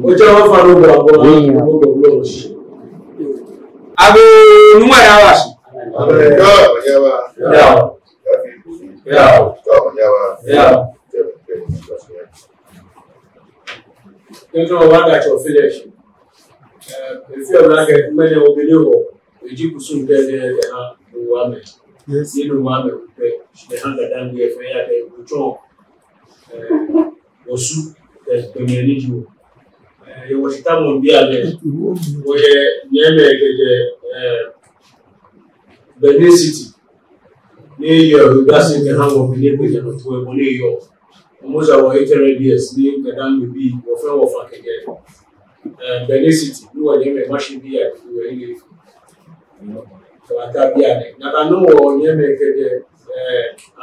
Ojo fa no go Ago Nungua yawashi. Yeah. Don't know what that your finish. If you are like a many of the you could soon get the woman. Yes, you know, one the hunger than the affair, the strong was soup that when you need you. It was a time on the other where near the city. Near your doesn't the hang of the neighborhood to a money york. Almost our 800 years, named the Dan will be or friend of again. Benin City, you are a machine here. So I can't be at it. Now I know on Yemen,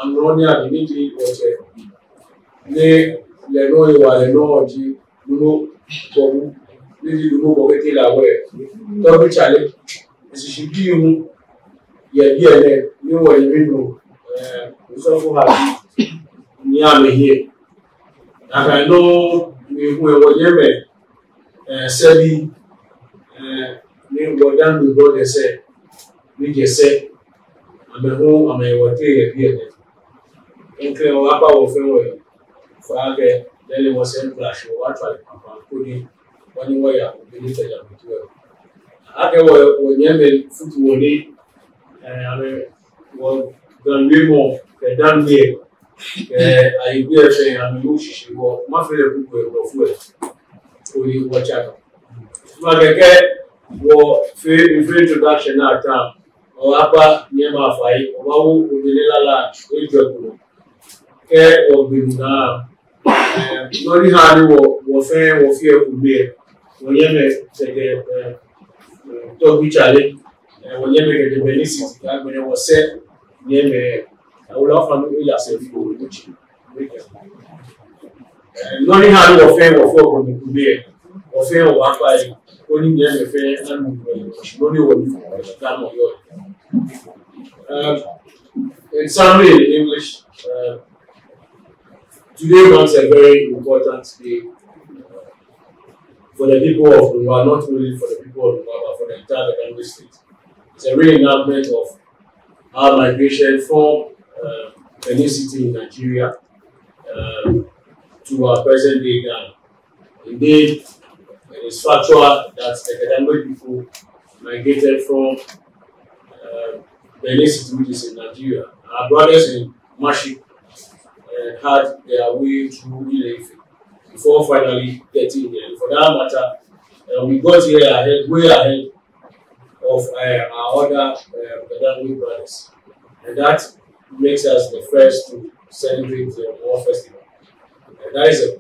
Amronia, the Niji, or Leno, you are a Lord, you know, Borketey Larweh. Torgbui challenge. This should be you. You know, you know, Osofo Ahadzi. Niame here. And I know we were Yemen, Tsali, Nungua we brought the say, we just say, I'm a home, I'm a water here. And clear up our family. For then it was a flash or actually, putting one way up, we need to jump to it. After when Yemen football, I mean, well, done way more than there. I will say I'm Lucy, my favorite of work. We watch out. Magake was free introduction at time. Or Upper Yama fight, or Wawu, Udilla, Ujo. Care or Bimna. Noni Hadi or fair or fear could be. When Yemen said Torgbui challenge, and when Yemen get the Benin City, when it was said, Yemen. I will offer yourself for which learning how to offend or for the or fair or apply only them a fair and only one time of your. In summary, in English, today marks a very important day for the people of Nungua, not only for the people of Nungua, but for the entire Nungua state. It's a reenactment of our migration from Benin City in Nigeria to our present day Ghana. Indeed, it is factual that the Nungua people migrated from Benin City, which is in Nigeria. Our brothers in Mashi had their way through Ilefe before finally getting here. For that matter, we got here way ahead of our other Nungua brothers, and that makes us the first to celebrate the War Festival. And that is an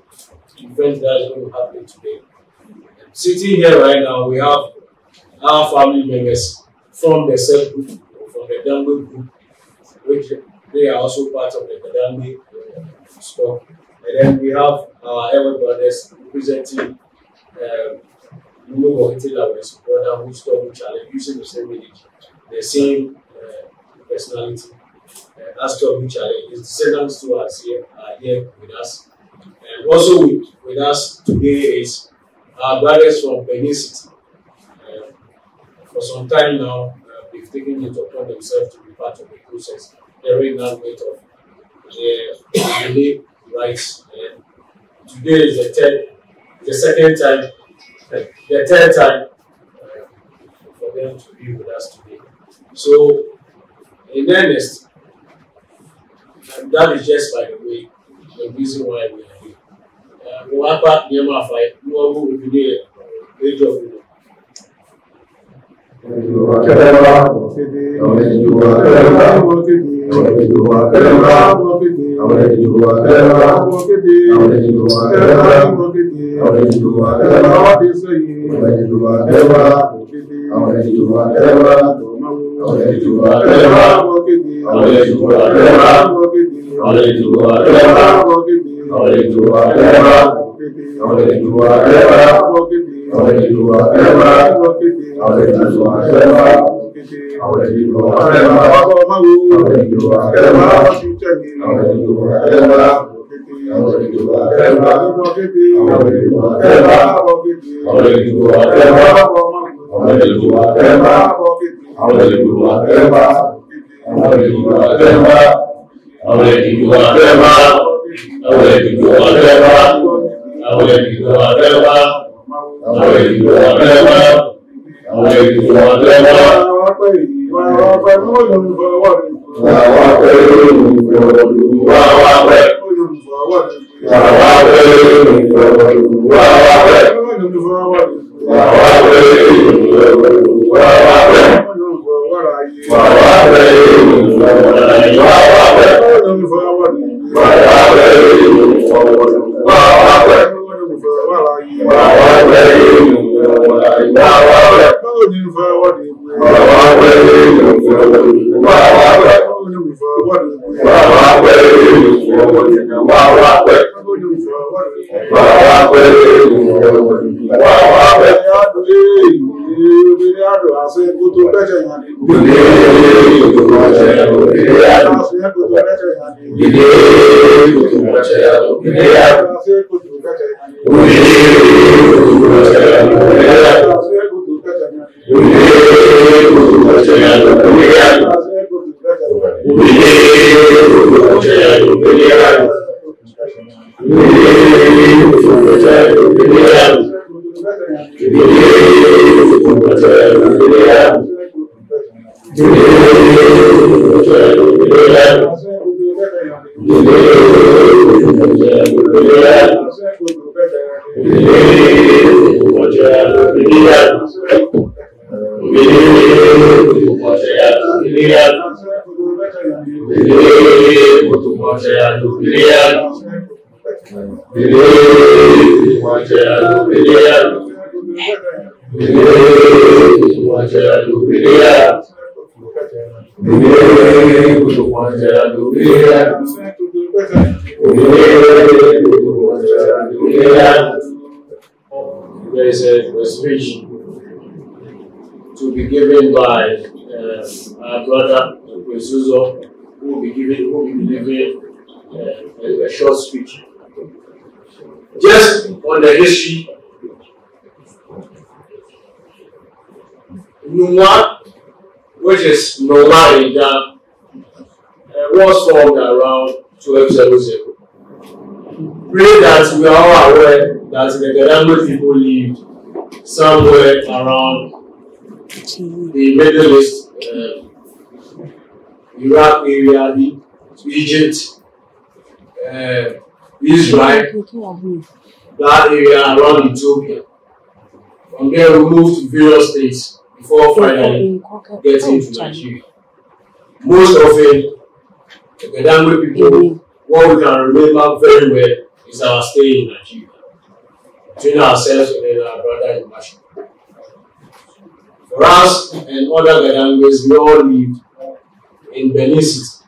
event that is going to happen today. And sitting here right now, we have our family members from the same group, from the Nungua group, which they are also part of the Nungua stock. And then we have our elder brothers representing Borketey Larweh's brother who Torgbui challenge using the same village, the same personality. As Torgbui challenge, his descendants to us here are here with us. And also with us today is our brothers from Benin City. For some time now, they've taken it upon themselves to be part of the process, the reenactment of their rights. And today is the third time for them to be with us today. So, in earnest, and that is just by the way, the reason why we are here. Wapa Nyama fight, Nungua will be there, age of the There is a speech to be given by our brother Suzo, who will be delivering a short speech just on the history. Nungua, which is Nungua in Ghana, was formed around 1200. Pray that we are all aware that the Gadangwe people lived somewhere around the Middle East, Iraq area, Egypt, Israel, that area around Ethiopia. From there, we moved to various states before finally getting to Nigeria. Most often, the Gadangwe people, what we can remember very well is our stay in Nigeria, between ourselves and then our brother in Mashi. For us and other Gadangwes, we all lived in Benin City.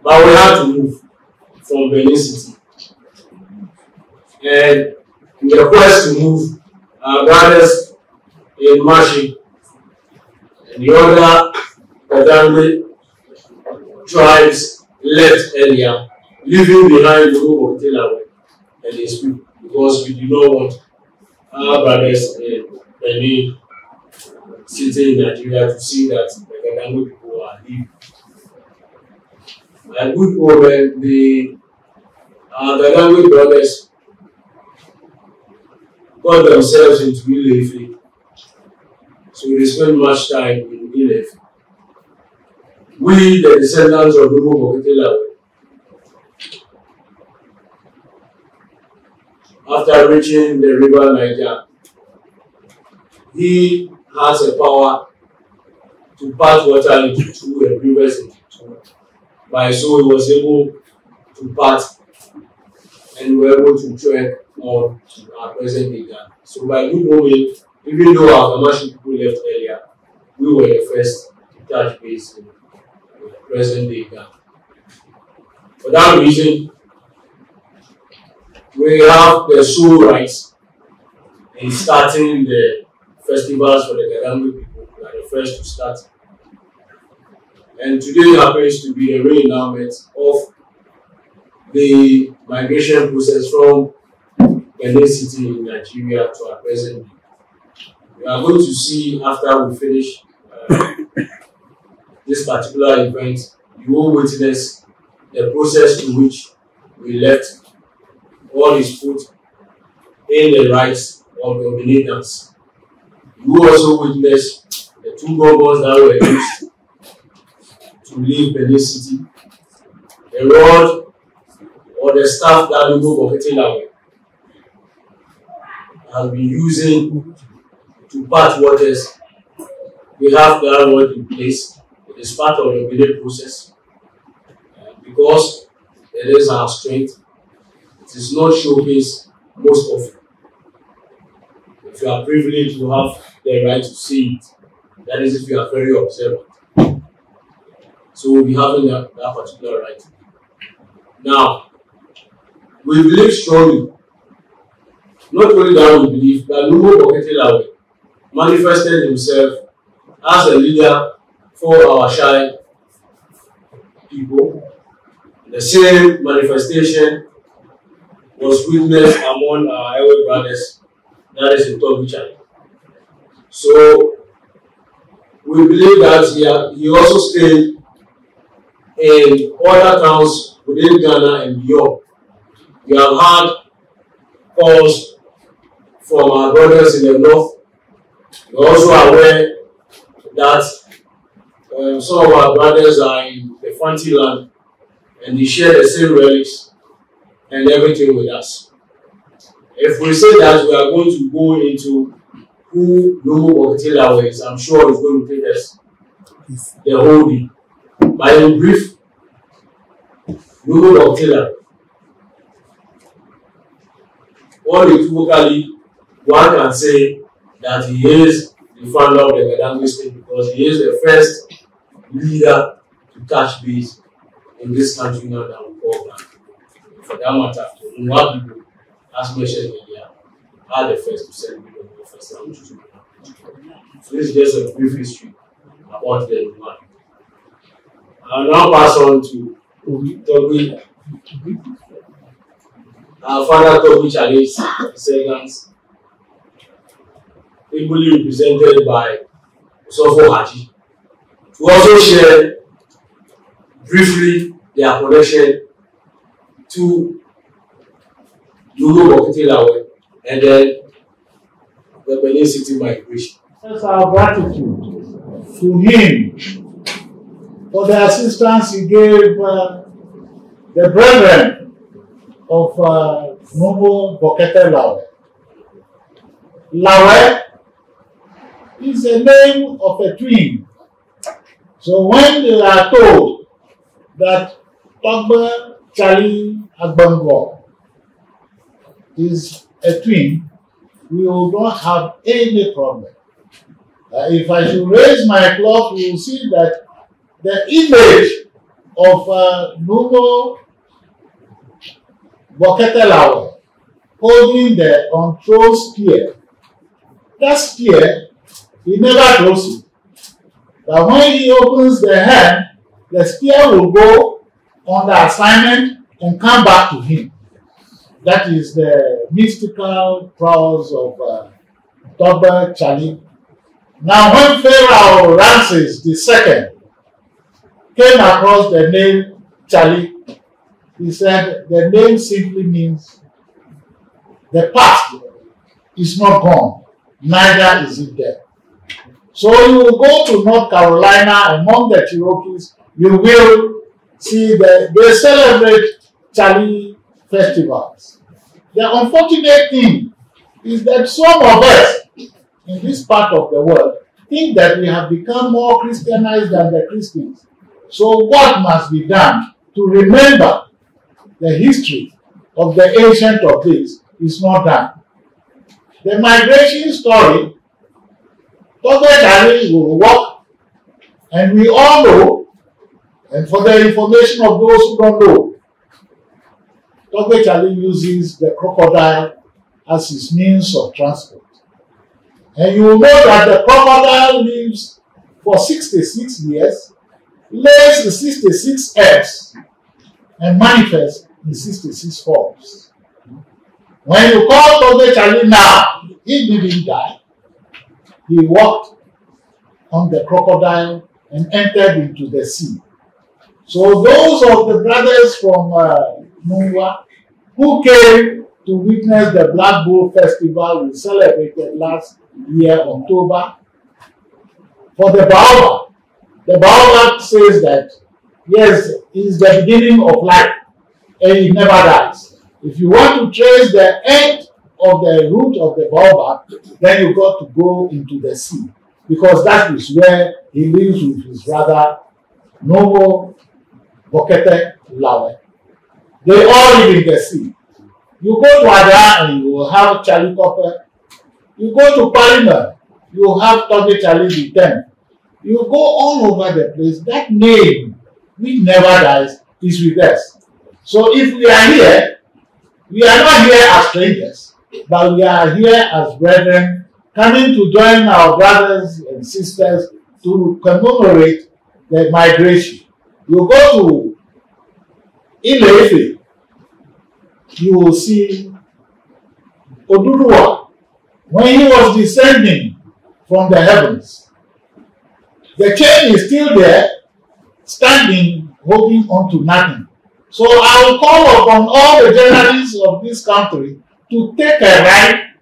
But we had to move from Benin City. And in the quest to move, our brothers in Mashi and the other Gadangwe tribes left earlier, leaving behind the home of Larweh and his people, because we do not want our brothers in Benin City in Nigeria to see that the Gadangwe people are leaving. And good over the Gadangwe brothers got themselves into Ilefe, so they spent much time in Ilefe. We, the descendants of Borketey, after reaching the river Niger, he has a power to pass water into two and rivers into two. By so he was able to pass and we were able to trek on to our present day Ghana. So by good moment, even though our Kamashi people left earlier, we were the first to touch base in present day Ghana. For that reason, we have the sole rights in starting the festivals for the Gadangwe people. We are the first to start. And today happens to be the re-endowment of the migration process from Benin City in Nigeria to our present day. We are going to see after we finish this particular event, you will witness the process to which we left all his foot in the rights of the Beninans. You will also witness the 2 governors that were used to leave Benin City, the road or the staff that Borketey Larweh has been using to part waters. We have that road in place. It is part of the Benin process. Because it is our strength, it is not showcased most often. If you are privileged to have the right to see it, that is if you are very observant. So we'll be having that particular right. Now, we believe strongly, not only that we believe, that Nungua Borketey Larweh manifested himself as a leader for our shy people. The same manifestation was witnessed among our elder brothers, that is in Torgbui. So we believe that he also stayed in other towns within Ghana and beyond. We have had calls from our brothers in the north. We are also aware that some of our brothers are in the Fanti land and they share the same relics and everything with us. If we say that we are going to go into who Nungua Borketey Larweh is, I'm sure it's going to take us the whole day. But in brief, Nungua Borketey Larweh, unequivocally, one can say that he is the founder of the Gadangui state because he is the first leader to touch base in this country now that we call Ghana. For that matter, the Nungua people, as mentioned earlier, are the first to celebrate the first language. So this is just a brief history about the Nungua. I'll now pass on to Torgbui. Our father Torgbui Tsali's descendants, ably represented by Osofo Ahadzi, to also share briefly their connection to Nungua Borketey Larweh and then the Benin City migration. That's our gratitude to him for the assistance he gave the brethren of Nungua Borketey Larweh. Larweh is the name of a twin. So when they are told that Torgbui Tsali is a twin, we will not have any problem. If I should raise my cloth, you will see that the image of Nungua Borketey Larweh holding the unthrown spear. That spear, he never throws it. But when he opens the hand, the spear will go on the assignment and come back to him. That is the mystical prowess of Torgbui Tsali. Now, when Pharaoh Ramses II came across the name Tsali, he said the name simply means the past is not gone, neither is it dead. So you will go to North Carolina among the Cherokees, you will see that they celebrate Tsali festivals. The unfortunate thing is that some of us in this part of the world think that we have become more Christianized than the Christians. So what must be done to remember the history of the ancient of days is not done. The migration story, Torgbui Tsali will work, and we all know, and for the information of those who don't know, Torgbui Tsali uses the crocodile as his means of transport. And you will know that the crocodile lives for 66 years, lays 66 eggs, and manifests in 66 forms. When you call Torgbui Tsali now, he didn't die. He walked on the crocodile and entered into the sea. So those of the brothers from Nungua who came to witness the Black Bull Festival we celebrated last year, October, for the Baobab says that, yes, it is the beginning of life and it never dies. If you want to trace the end of the root of the Baobab, then you got to go into the sea, because that is where he lives with his brother Novo, Borketey, Larweh. They all live in the sea. You go to Ada and you will have Tsali Kofi. You go to Parliament, you will have Torgbui Tsali the 10th. You go all over the place. That name, which never dies, is with us. So if we are here, we are not here as strangers, but we are here as brethren, coming to join our brothers and sisters to commemorate the migration. You go to Ile-Ife, you will see Oduduwa when he was descending from the heavens. The chain is still there, standing, holding on to nothing. So I will call upon all the journalists of this country to take a ride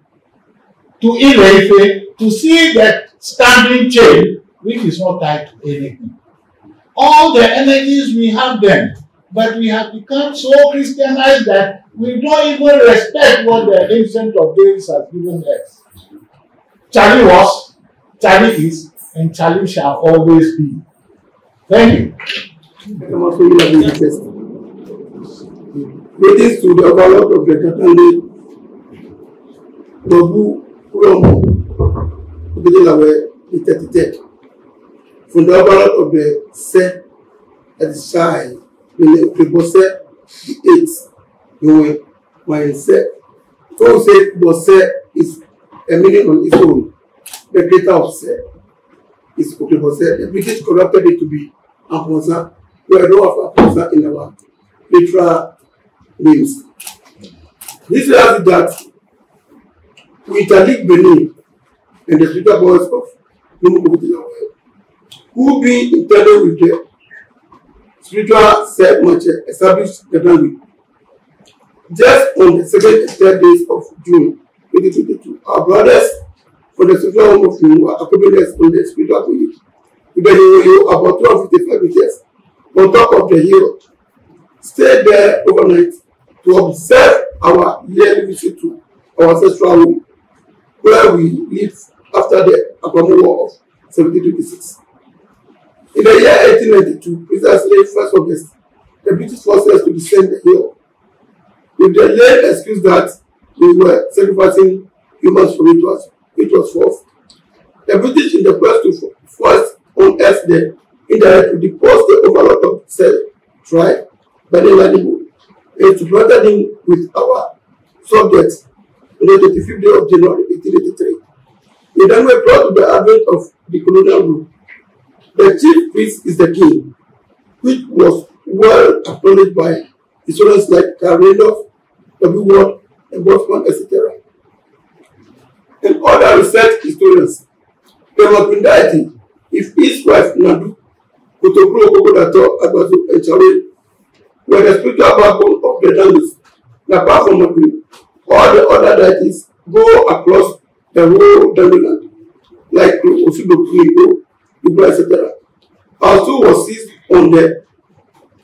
to Ile-Ife to see that standing chain, which is not tied to anything. All the energies we have them, but we have become so Christianized that we don't even respect what the Ancient of Days has given us. Tsali was, Tsali is, and Tsali shall always be. Thank you. Greetings to the overlord of the Katande, Bobu Romo, Larweh, the 33rd. From the overlord of the Se at the Shai, the Bose, the 8th. When Se, so say Bose is a meaning on its own. The creator of Se is Bose. The British corrupted it to be Amponsa. We are no of Amponsa in our literal names. This is that we interlink Benin and the spiritual boys of Nungua Obene Shimo, who being intended with the spiritual self-much established the language. Just on the 2nd and 3rd days of June 2022, our brothers from the spiritual home of Nungua accompanied us on the spiritual village. With the hill about 255 meters on top of the hill, stayed there overnight to observe our yearly visit to our ancestral home, where we lived after the Akwamu War of 1726. In the year 1892, precisely 1st August, the British forces to descend the hill, with the lame excuse that we were sacrificing humans for rituals, which was false. The British, in the quest to force on us the indirectly depose the overlord of the tribe, Banelanibu, and to brother him with our subjects on the 25th day of January 1883. We then were brought to the advent of the colonial rule. The chief priest is the king, which was well acknowledged by historians like Karendorf, W. Ward, and Bosman, etc. And other research historians, there was been deity if his wife Nadu, Kotokuro Kokodato, Abazu, and Chari were the spiritual backbone of the Dandis. Apart from Nadu, all the other deities go across the whole Dandiland, like Osudo Kuigo, etc. Also was seized on the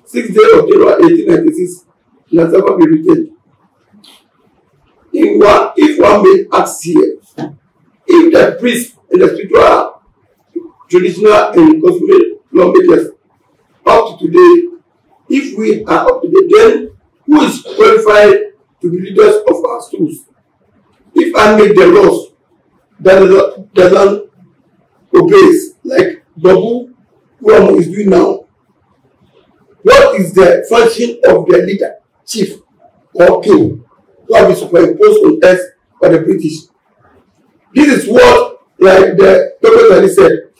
6th day of January 1896 and has never been retained. If one may ask here, if the priest and the spiritual, traditional and cosmic lawmakers up to today, if we are up to date, then who is qualified to be leaders of our schools? If I make the laws that the land obeys, like Babu Wamo is doing now, what is the function of the leader, chief, or king, who have been superimposed on us by the British? This is what, like the Dr. said,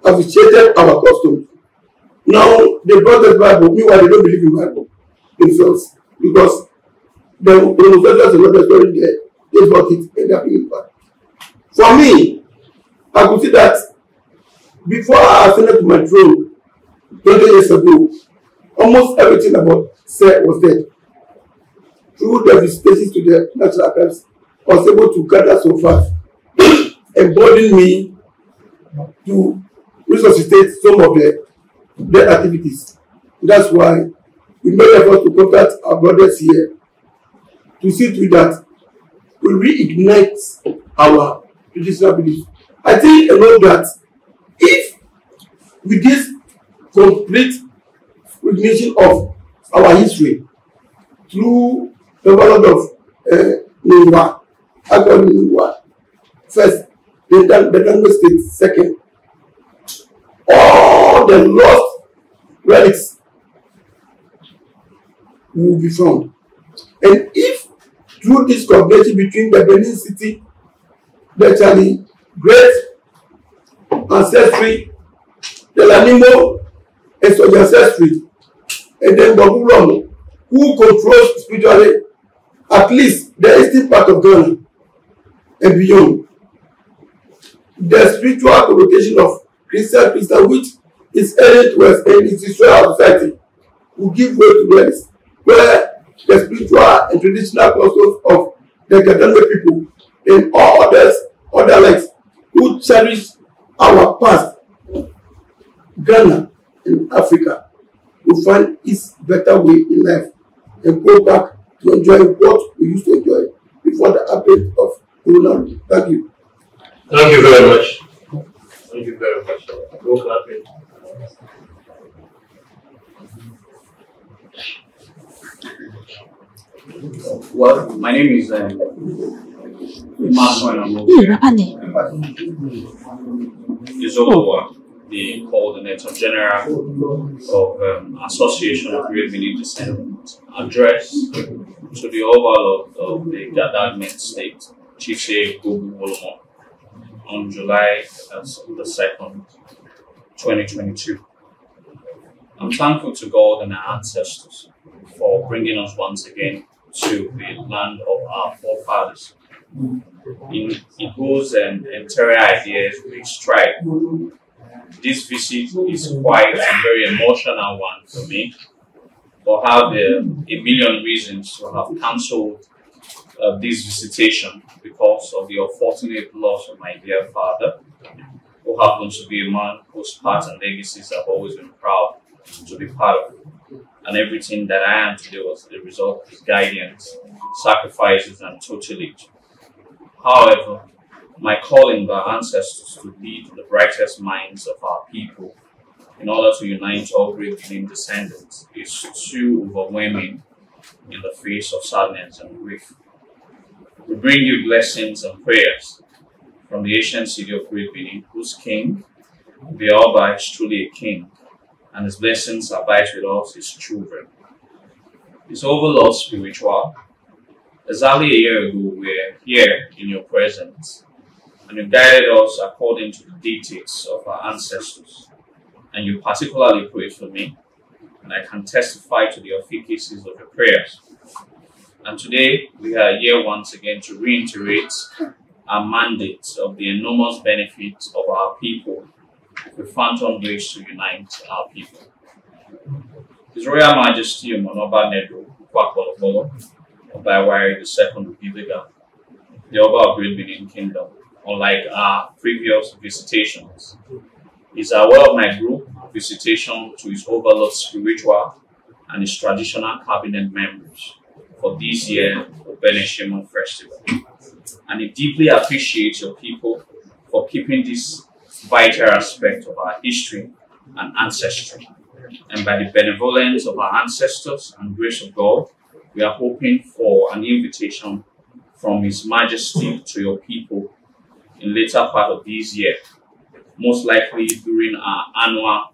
officiated our customs. Now they brought the Bible, meanwhile they don't believe in the Bible themselves. because the homosexuals are not restoring there. They brought it and they are being back. For me, I could see that before I ascended to my throne 20 years ago, almost everything about Sir was dead. Through the visitations to the National Archives, I was able to gather so fast, emboldening me to resuscitate some of their activities. That's why we made effort to contact our brothers here to see to it that we reignite our traditional beliefs. I think I know that if with this complete recognition of our history through the ballad of Nungua, Nungua first, the Nungua state second, all the lost relics will be found. And if through this combination between the Benin City, the Tsali great ancestry, the Lanimo and Soja ancestry, and then Baburam, who controls spiritually at least the eastern part of Ghana and beyond. The spiritual connotation of Christian, which is headed towards an institutional society, will give way to this, where the spiritual and traditional customs of the Gadanwe people and all other likes who cherish our past, Ghana and Africa, will find its better way in life and go back to enjoy what we used to enjoy before the advent of Corona. Thank you. Thank you very much. Thank you very much. Go clapping. Well, my name is Osofo, the Coordinator General of Association of Reeby Descendants, address to the overlord of the Gadagnet State, Chief Gugu on July the 2nd, 2022. I'm thankful to God and our ancestors for bringing us once again to the land of our forefathers. It goes and entire ideas with stride. This visit is quite a very emotional one for me, but I have a million reasons to have cancelled this visitation because of the unfortunate loss of my dear father, who happens to be a man whose paths and legacies I've always been proud to be part of. And everything that I am today was the result of his guidance, sacrifices, and tutelage. However, my calling by ancestors to lead the brightest minds of our people in order to unite all great Benin descendants is too overwhelming in the face of sadness and grief. We bring you blessings and prayers from the ancient city of Great Benin, whose king, the Alba, is truly a king, and his blessings abide with us, his children. His overlord spiritual. Exactly a year ago, we were here in your presence, and you guided us according to the dictates of our ancestors. And you particularly prayed for me, and I can testify to the efficacies of your prayers. And today, we are here once again to reiterate our mandate of the enormous benefits of our people with phantom grace to unite our people. His Royal Majesty Omonoba Nedo Kwakwolokolo, Oba the Second of Ibiga, the Oba of Great Benin Kingdom, unlike our previous visitations, is aware of my group visitation to his overlord spiritual and his traditional cabinet members for this year Obene Shimo festival. And he deeply appreciates your people for keeping this vital aspect of our history and ancestry. And by the benevolence of our ancestors and grace of God, we are hoping for an invitation from His Majesty to your people in later part of this year, most likely during our annual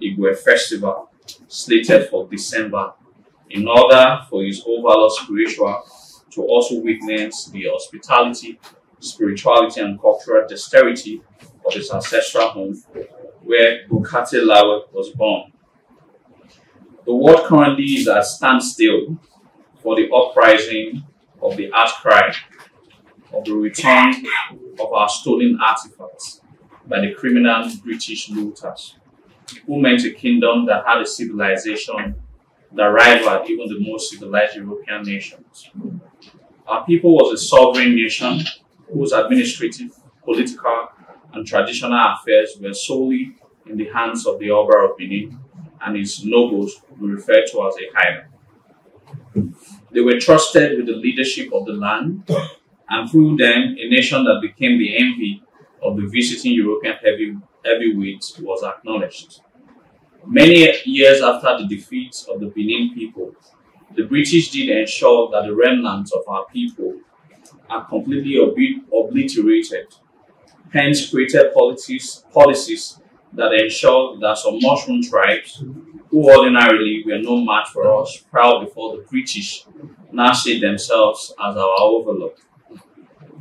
Igwe festival slated for December, in order for His overlord spiritual to also witness the hospitality, spirituality, and cultural dexterity of his ancestral home, where Borketey Larweh was born. The world currently is at standstill for the uprising of the outcry of the return of our stolen artifacts by the criminal British looters, who meant a kingdom that had a civilization that rivaled even the most civilized European nations. Our people was a sovereign nation whose administrative, political, and traditional affairs were solely in the hands of the Oba of Benin and his nobles we refer to as a Haile. They were trusted with the leadership of the land, and through them, a nation that became the envy of the visiting European heavyweights was acknowledged. Many years after the defeat of the Benin people, the British did ensure that the remnants of our people are completely obliterated, hence created policies that ensured that some mushroom tribes, who ordinarily were no match for us, proud before the British, now see themselves as our overlord.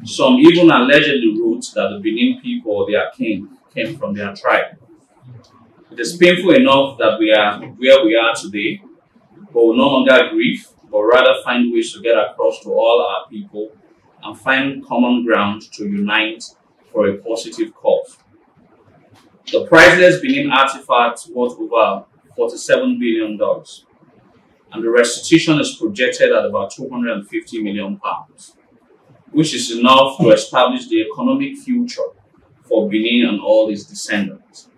Some even allegedly wrote that the Benin people or their king came from their tribe. It is painful enough that we are where we are today, but we no longer grieve, but rather find ways to get across to all our people and find common ground to unite for a positive cause. The priceless Benin artifact worth over $47 billion, and the restitution is projected at about £250 million, which is enough to establish the economic future for Benin and all its descendants.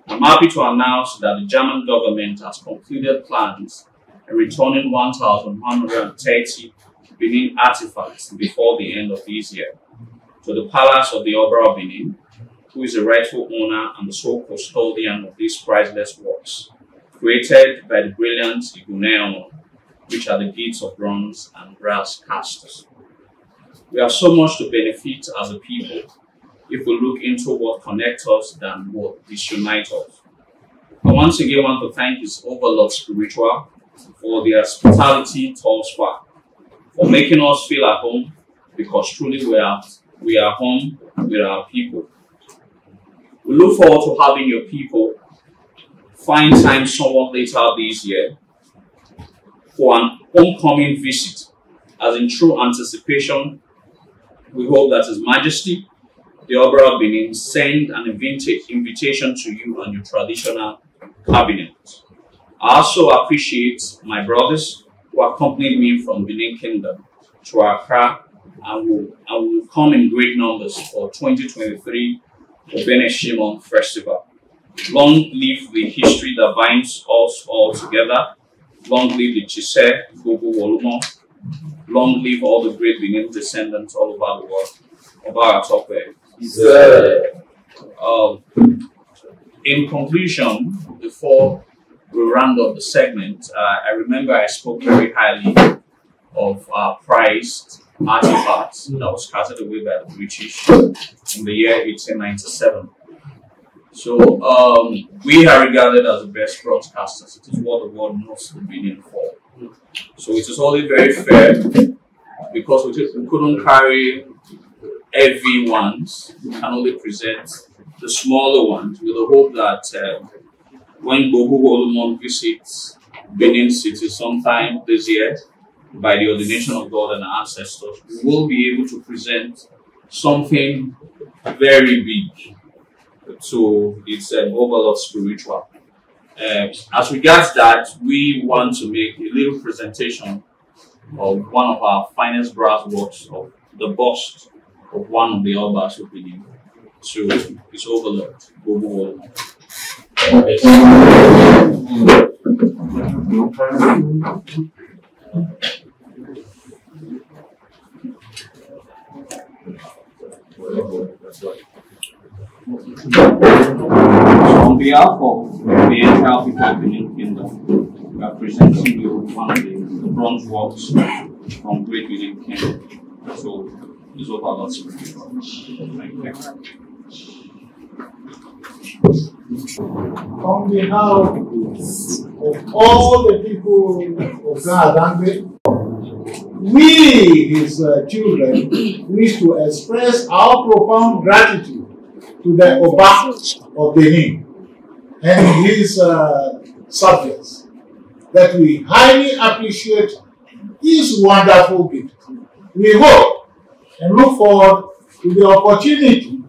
I'm happy to announce that the German government has concluded plans in returning 1,130 Benin artifacts before the end of this year to the Palace of the Oba of Benin, who is the rightful owner and the sole custodian of these priceless works, created by the brilliant Iguneono, which are the gifts of bronze and brass casters. We have so much to benefit as a people if we look into what connects us than what disunites us. I once again want to thank His Overlord Spiritual for their hospitality thus far, for making us feel at home, because truly we are home with our people. We look forward to having your people find time somewhat later this year for an homecoming visit, as in true anticipation, we hope that His Majesty, the Oba of Benin, send an invitation to you and your traditional cabinet. I also appreciate my brothers who accompanied me from Benin Kingdom to Accra and will come in great numbers for 2023 Obene Shimo Festival. Long live the history that binds us all together. Long live the Chise, Gogo Wolumo. Long live all the great Benin descendants all over the world. Oba Torgbui. In conclusion, before we round up the segment, I remember I spoke very highly of our prized artifacts that was carted away by the British in the year 1897. So we are regarded as the best broadcasters. It is what the world knows the Benin for. So it is only very fair, because we couldn't carry heavy ones, we can only present the smaller ones, with the hope that when Gogo Wolumon visits Benin City sometime this year, by the ordination of God and our ancestors, we will be able to present something very big to its Overlord Spiritual. As regards that, we want to make a little presentation of one of our finest brass works of the bust of one of the Obas of Benin to his Overlord, Gogo Wolumon. So on behalf of the entire people of Benin Kingdom, we are presenting you one of the bronze works from Great Benin Kingdom. So it's over a lot spiritual. Thank you. On behalf of all the people of Narrating, we, his children, wish to express our profound gratitude to the Oba of Benin and his subjects, that we highly appreciate this wonderful gift. We hope and look forward to the opportunity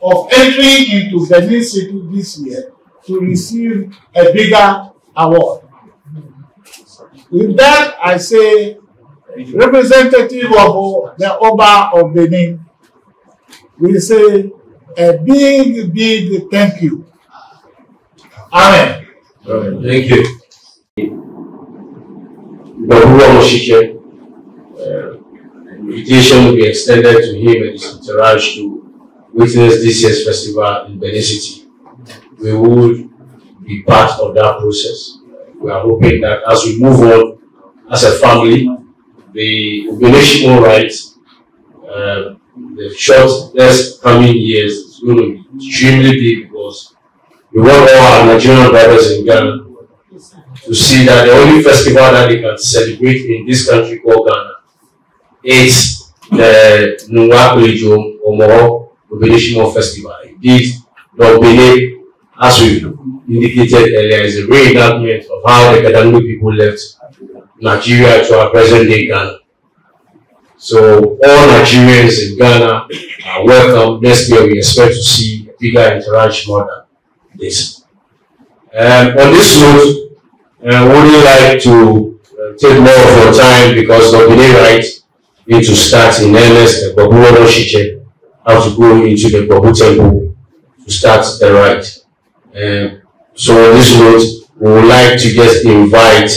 of entering into Benin City this year to receive a bigger award. With that, I say, representative of the Oba of Benin, we say a big, big thank you. Amen. Thank you. Nungua Obene Shimo, invitation will be extended to him and his entourage to witness this year's festival in Benin City. We will be part of that process. We are hoping that as we move on as a family, the Obene Shimo rights, the short coming years is going to be extremely big, because we want all our Nigerian brothers in Ghana to see that the only festival that they can celebrate in this country called Ghana is the Nungua Obene Shimo Festival. Indeed, the Obene, as we indicated earlier, is a reenactment of how the Kadangui people left Nigeria to our present day Ghana. So all Nigerians in Ghana are welcome. Next year we expect to see a bigger interaction more than this. On this note, I would like to take more of your time, because the Obene right need to start in earnest. The Babu Shije have to go into the Babu temple to start the right. So on this note, we would like to just invite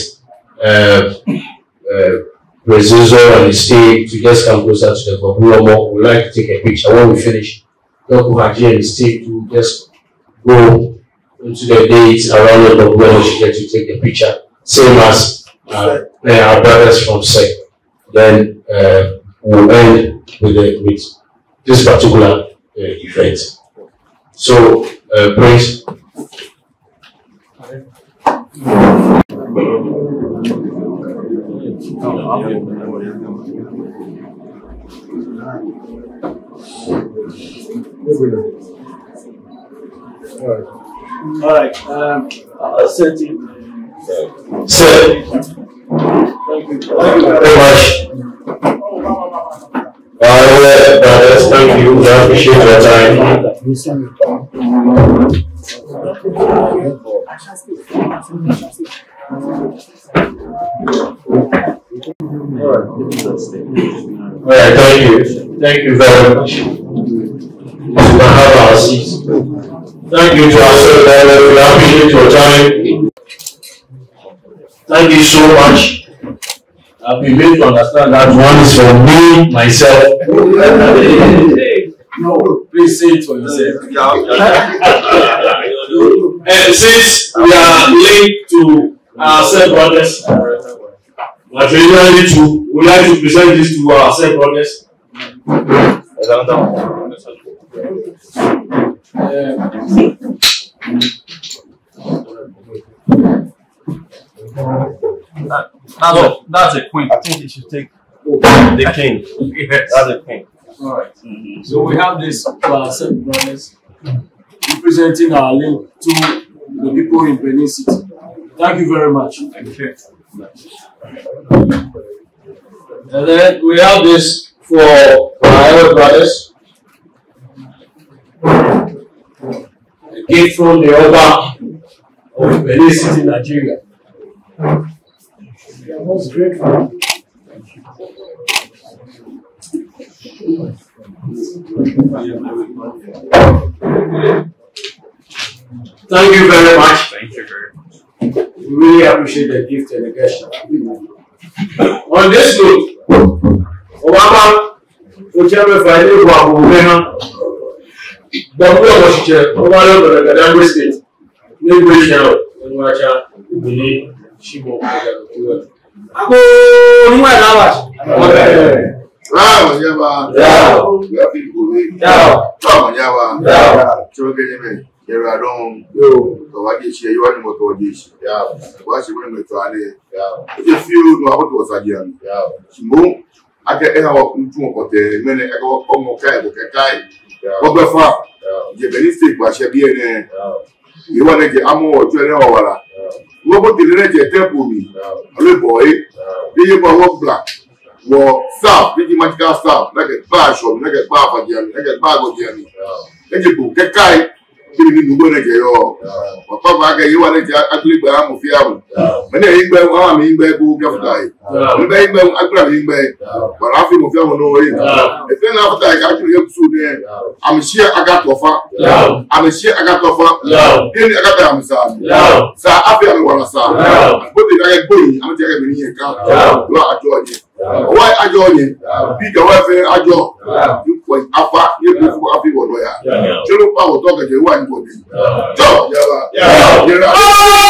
Prezizo and the state to just come closer to the Babu. We would like to take a picture. When we finish, Dr. Haji and the state to just go into the dates around the Babu to take a picture, same as our brothers from SEC. Then we'll end with this particular event. So, Prince. All right. I'll send you. Sir, thank you very much. Brothers, thank you. I appreciate your time. All right, thank you. Thank you very much. You can have our seats. Thank you to ourselves. We appreciate your time. Thank you so much. I've been made to understand that one is for me, myself. No, please say it for yourself. And since we are linked to our step-brothers, we would like to present this to our step-brothers. That's a queen. I think you should take the king. Yes. That's a king. All right. So we have this to our step-brothers representing our link to the people in Benin City. Thank you very much. Thank you. And then we have this for our elder brothers. A gift from the Oba of Benin City, Nigeria. I was grateful. Thank you very much. Thank you very much. We really appreciate the gift and the gesture. On this note, Obama, whichever Friday we are moving, but we are watching over the Kadangui State. Nungua Shimo, Nungua Obene Shimo. Ako Nungua Obene. Wow, Yaba. We have people waiting. Come on, Yaba. Children, here I don't know. So what is you want to go this? What's your name? If you know what was again, Shimo, I can have a minute ago, almost what far? The Benin State was here. You want to get ammo or general. We What the energy temple me? A little boy, they go black. Well, south, the magical south, like a bash or like a bar for Jamie, like a bag of Jamie. Then you go, get guy, giving you money, or Papa, you want to actually buy a fiam. When they go, I'm in bed, who can die. The baby, I grab him back, but I feel no way. If then after I actually help soon, I'm sure I got offer. I'm sure I got offer. Then I got them, sir. So I feel I want to say, but the guy going, I'm taking me a car. I join you. Why I join you? Be the welfare I join. You point Alpha, you go for happy one. Children power talk at the one body. Joe, yeah.